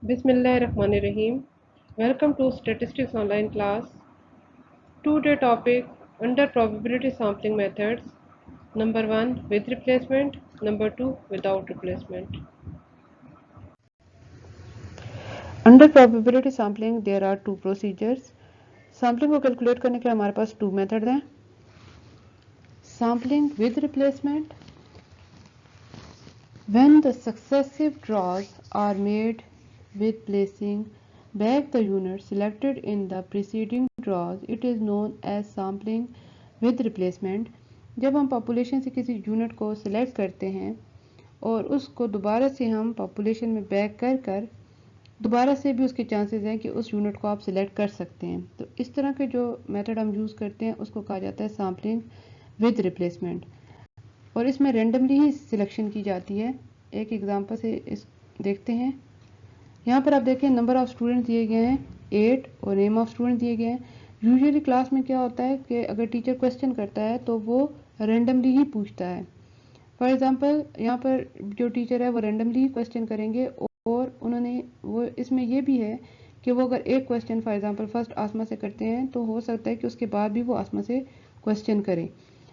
Bismillahirrahmanirrahim. Welcome to Statistics Online class. Today topic under probability sampling methods. Number 1 with replacement, number 2 without replacement. Under probability sampling there are two procedures. Sampling को calculate करने के लिए हमारे पास two method हैं। Sampling with replacement, when the successive draws are made with placing back the unit selected in the preceding draws, it is known as sampling with replacement। जब हम population से किसी यूनिट को सिलेक्ट करते हैं और उसको दोबारा से हम पॉपुलेशन में बैक कर कर दोबारा से भी उसके चांसेस हैं कि उस यूनिट को आप सिलेक्ट कर सकते हैं। तो इस तरह के जो मेथड हम यूज़ करते हैं उसको कहा जाता है सैम्पलिंग विद रिप्लेसमेंट, और इसमें रेंडमली ही सिलेक्शन की जाती है। एक एग्जांपल से इस देखते हैं। यहाँ पर आप देखें नंबर ऑफ स्टूडेंट दिए गए हैं 8 और नेम ऑफ स्टूडेंट दिए गए हैं। यूजुअली क्लास में क्या होता है कि अगर टीचर क्वेश्चन करता है तो वो रेंडमली ही पूछता है। फॉर एग्जांपल यहाँ पर जो टीचर है वो रेंडमली ही क्वेश्चन करेंगे, और उन्होंने वो इसमें ये भी है कि वो अगर एक क्वेश्चन फॉर एग्जांपल फर्स्ट आसमा से करते हैं तो हो सकता है कि उसके बाद भी वो आसमा से क्वेश्चन करें।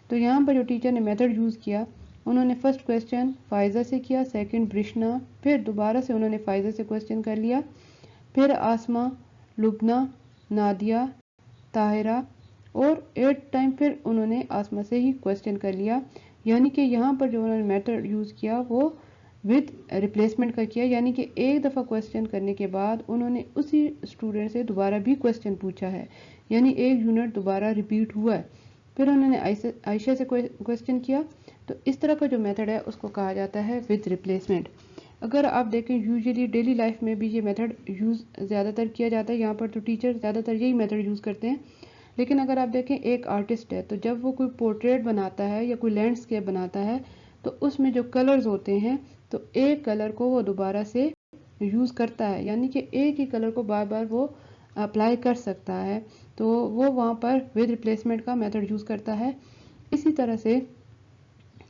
तो यहाँ पर जो टीचर ने मेथड यूज़ किया, उन्होंने फर्स्ट क्वेश्चन फाइजा से किया, सेकंड ब्रिशना, फिर दोबारा से उन्होंने फाइजा से क्वेश्चन कर लिया, फिर आसमा, लुबना, नादिया, ताहिरा, और 8 टाइम फिर उन्होंने आसमा से ही क्वेश्चन कर लिया। यानी कि यहाँ पर जो उन्होंने मेथड यूज़ किया वो विद रिप्लेसमेंट का किया, यानी कि एक दफ़ा क्वेश्चन करने के बाद उन्होंने उसी स्टूडेंट से दोबारा भी क्वेश्चन पूछा है, यानी एक यूनिट दोबारा रिपीट हुआ है। फिर उन्होंने आयशा से क्वेश्चन किया। तो इस तरह का जो मेथड है उसको कहा जाता है विद रिप्लेसमेंट। अगर आप देखें यूजुअली डेली लाइफ में भी ये मेथड यूज़ ज़्यादातर किया जाता है। यहाँ पर तो टीचर ज़्यादातर यही मेथड यूज़ करते हैं। लेकिन अगर आप देखें एक आर्टिस्ट है तो जब वो कोई पोर्ट्रेट बनाता है या कोई लैंडस्केप बनाता है तो उसमें जो कलर्स होते हैं तो एक कलर को वो दोबारा से यूज़ करता है, यानी कि एक ही कलर को बार बार वो अप्लाई कर सकता है। तो वो वहाँ पर विद रिप्लेसमेंट का मेथड यूज़ करता है। इसी तरह से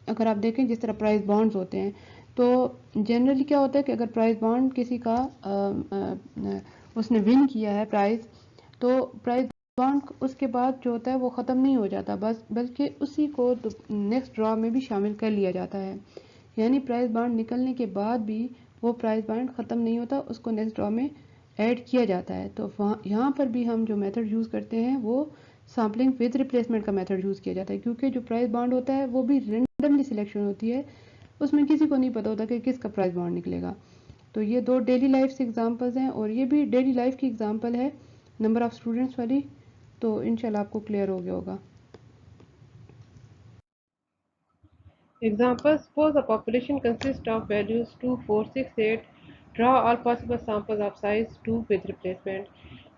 अगर आप देखें जिस तरह प्राइस बॉन्ड्स होते हैं तो जनरली क्या होता है कि अगर प्राइस बॉन्ड किसी का उसने विन किया है प्राइस, तो प्राइस बॉन्ड उसके बाद जो होता है वो ख़त्म नहीं हो जाता बस, बल्कि उसी को नेक्स्ट ड्रॉ में भी शामिल कर लिया जाता है। यानी प्राइस बॉन्ड निकलने के बाद भी वो प्राइस बॉन्ड ख़त्म नहीं होता, उसको नेक्स्ट ड्रॉ में ऐड किया जाता है। तो वहाँ यहाँ पर भी हम जो मेथड यूज़ करते हैं वो सैम्पलिंग विद रिप्लेसमेंट का मेथड यूज़ किया जाता है, क्योंकि जो प्राइस बॉन्ड होता है वो भी रेंडमली सिलेक्शन होती है, उसमें किसी को नहीं पता होता कि किसका प्राइस बॉन्ड निकलेगा। तो ये दो डेली लाइफ से एग्जांपल्स हैं, और ये भी डेली लाइफ की एग्जांपल है नंबर ऑफ स्टूडेंट्स वाली। तो इंशाल्लाह आपको क्लियर हो गया होगा। Example: suppose a population consists of values 2, 4, 6, 8. Draw all possible samples of size 2 with replacement.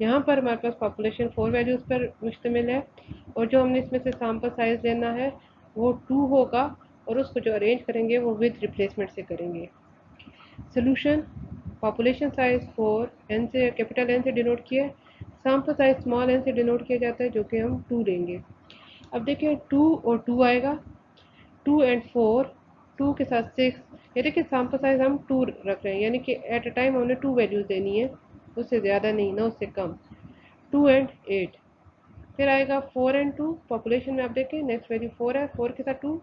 यहाँ पर हमारे पास पॉपुलेशन 4 वैल्यूज़ पर मुश्तमिल है, और जो हमने इसमें से सैम्पल साइज लेना है वो 2 होगा, और उसको जो अरेंज करेंगे वो विद रिप्लेसमेंट से करेंगे। सोल्यूशन: पॉपुलेशन साइज 4 एन से कैपिटल एन से डिनोट किया, सैम्पल साइज स्मॉल एन से डिनोट किया जाता है, जो कि हम 2 लेंगे। अब देखिए 2 और 2 आएगा, 2 एंड 4, 2 के साथ 6, ये देखिए सैम्पल साइज हम 2 रख रहे हैं, यानी कि एट अ टाइम हमने 2 वैल्यूज़ देनी है, उससे ज़्यादा नहीं ना उससे कम। 2 एंड 8, फिर आएगा 4 एंड 2, पॉपुलेशन में आप देखें नेक्स्ट वैल्यू 4 है, 4 के साथ 2,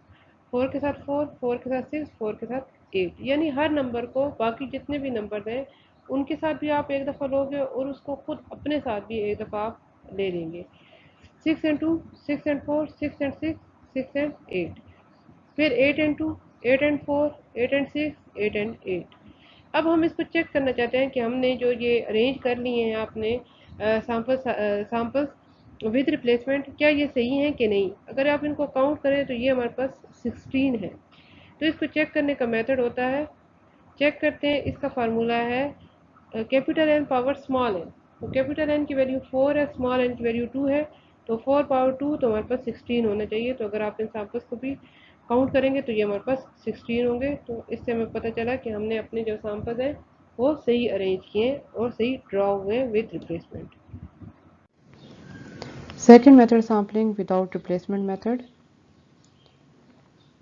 4 के साथ 4, 4 के साथ 6, 4 के साथ 8, यानी हर नंबर को बाकी जितने भी नंबर हैं उनके साथ भी आप एक दफ़ा लोगे और उसको खुद अपने साथ भी एक दफ़ा आप ले लेंगे। 6 एंड 2, 6 एंड 4, 6 एंड 6, 6 एंड 8, फिर 8 एंड 2, 8 एंड 4, 8 एंड 6, 8 एंड 8। अब हम इसको चेक करना चाहते हैं कि हमने जो ये अरेंज कर लिए हैं आपने सैम्पल्स विद रिप्लेसमेंट, क्या ये सही हैं कि नहीं। अगर आप इनको काउंट करें तो ये हमारे पास 16 है। तो इसको चेक करने का मेथड होता है, चेक करते हैं, इसका फार्मूला है capital n power small n. तो कैपिटल एन की वैल्यू 4 है, स्मॉल एन की वैल्यू 2 है, तो 4 पावर 2, तो हमारे पास 16 होना चाहिए। तो अगर आप इन सैम्पल्स को भी काउंट करेंगे तो ये हमारे पास 16 होंगे। तो इससे हमें पता चला कि हमने अपने जो सैम्पल्स हैं वो सही अरेंज किए और सही ड्रॉ हुए with replacement. Second method, sampling without replacement method.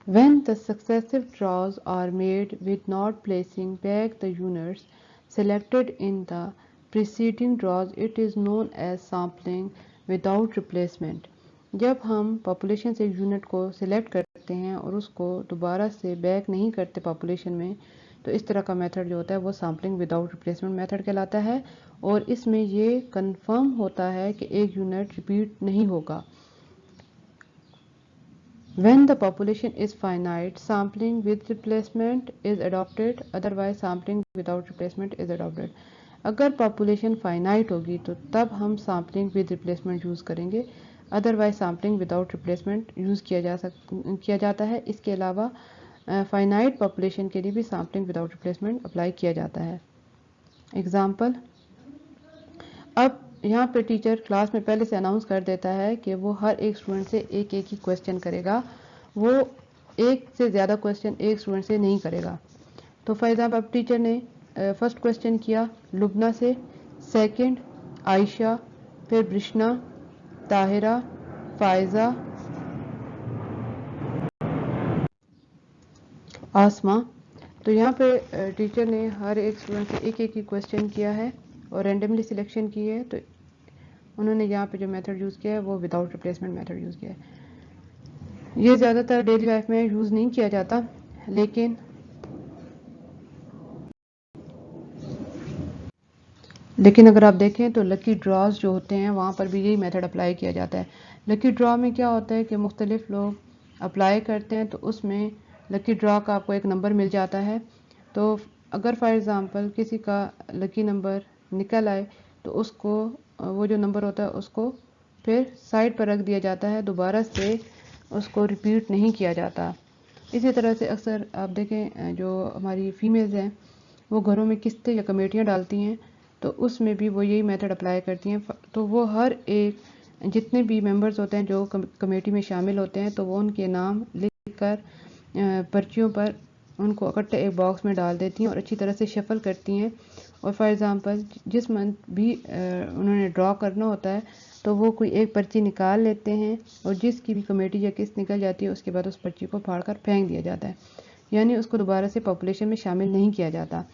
When the successive draws are made with not placing back the units selected in the preceding draws, it is known as sampling without replacement. जब हम population से एक unit को select करते हैं और उसको दोबारा से बैक नहीं करते पॉपुलेशन में, तो इस तरह का मेथड जो होता है वो सैम्पलिंग विदाउट रिप्लेसमेंट मेथड कहलाता है। और इसमें ये कंफर्म होता है कि एक यूनिट रिपीट नहीं होगा। When the population is finite, sampling with replacement is adopted, otherwise sampling without replacement is adopted. अगर पॉपुलेशन फाइनाइट होगी तो तब हम सैम्पलिंग विद रिप्लेसमेंट यूज़ करेंगे, otherwise sampling without replacement use किया जाता है। इसके अलावा फाइनाइट पॉपुलेशन के लिए भी सैम्पलिंग विदाउट रिप्लेसमेंट अप्लाई किया जाता है। एग्जाम्पल, अब यहाँ पे टीचर क्लास में पहले से अनाउंस कर देता है कि वो हर एक स्टूडेंट से एक एक ही क्वेश्चन करेगा, वो एक से ज़्यादा क्वेश्चन एक स्टूडेंट से नहीं करेगा। तो फॉर एग्जाम्पल अब टीचर ने फर्स्ट क्वेश्चन किया लुबना से, सेकंड आयशा, फिर ब्रिशना, ताहिरा, फायज़ा, आसमा। तो यहाँ पे टीचर ने हर एक स्टूडेंट से एक एक ही क्वेश्चन किया है और रैंडमली सिलेक्शन की है। तो उन्होंने यहाँ पे जो मेथड यूज़ किया है वो विदाउट रिप्लेसमेंट मेथड यूज़ किया है। ये ज़्यादातर डेली लाइफ में यूज़ नहीं किया जाता, लेकिन अगर आप देखें तो लकी ड्रॉज जो होते हैं वहाँ पर भी यही मेथड अप्लाई किया जाता है। लकी ड्रॉ में क्या होता है कि मुख्तलिफ लोग अप्लाई करते हैं तो उसमें लकी ड्रॉ का आपको एक नंबर मिल जाता है। तो अगर फॉर एग्ज़ाम्पल किसी का लकी नंबर निकल आए तो उसको वो जो नंबर होता है उसको फिर साइड पर रख दिया जाता है, दोबारा से उसको रिपीट नहीं किया जाता। इसी तरह से अक्सर आप देखें जो हमारी फीमेल्स हैं वो घरों में किस्तें या कमेटियाँ डालती हैं, तो उसमें भी वो यही मेथड अप्लाई करती हैं। तो वो हर एक जितने भी मेंबर्स होते हैं जो कमेटी में शामिल होते हैं तो वो उनके नाम लिख कर पर्चियों पर उनको इकट्ठे एक बॉक्स में डाल देती हैं और अच्छी तरह से शफल करती हैं। और फॉर एग्ज़ाम्पल जिस मंथ भी उन्होंने ड्रॉ करना होता है तो वो कोई एक पर्ची निकाल लेते हैं और जिसकी भी कमेटी या किस्त निकल जाती है उसके बाद उस पर्ची को फाड़ कर फेंक दिया जाता है, यानी उसको दोबारा से पॉपुलेशन में शामिल नहीं किया जाता।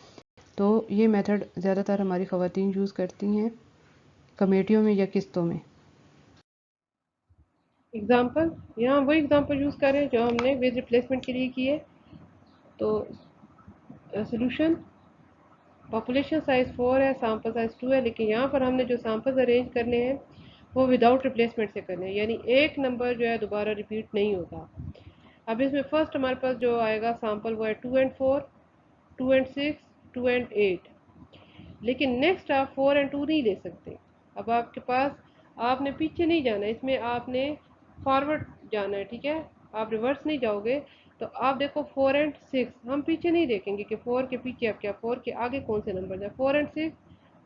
तो ये मेथड ज़्यादातर हमारी ख़वातीन यूज़ करती हैं कमेटियों में या किस्तों में। एग्जाम्पल, यहाँ वही एग्जाम्पल यूज़ करें जो हमने विद रिप्लेसमेंट के लिए किए। तो सोल्यूशन, पॉपुलेशन साइज़ 4 है, सैम्पल साइज़ 2 है, लेकिन यहाँ पर हमने जो सैम्पल्स अरेंज करने हैं वो विदाउट रिप्लेसमेंट से करने हैं, यानी एक नंबर जो है दोबारा रिपीट नहीं होगा। अब इसमें फर्स्ट हमारे पास जो आएगा सैम्पल वो है 2 एंड 4, 2 एंड 6, 2 एंड 8। लेकिन नेक्स्ट आप 4 एंड 2 नहीं ले सकते। अब आपके पास, आपने पीछे नहीं जाना, इसमें आपने फॉरवर्ड जाना है, ठीक है, आप रिवर्स नहीं जाओगे। तो आप देखो 4 एंड 6, हम पीछे नहीं देखेंगे कि 4 के पीछे अब क्या, 4 के आगे कौन से नंबर है, 4 एंड 6,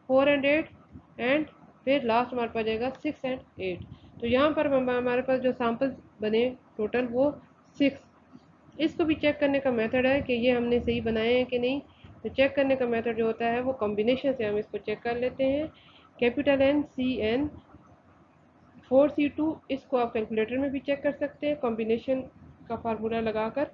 4 एंड 8 एंड फिर लास्ट हमारे पास जाएगा 6 एंड 8। तो यहाँ पर हमारे पास जो सैम्पल्स बने टोटल वो 6। इसको भी चेक करने का मेथड है कि ये हमने सही बनाए हैं कि नहीं। तो चेक करने का मेथड जो होता है वो कॉम्बिनेशन से हम इसको चेक कर लेते हैं। Capital N C N 4C2, इसको आप कैलकुलेटर में भी चेक कर सकते हैं कॉम्बिनेशन का फार्मूला लगाकर।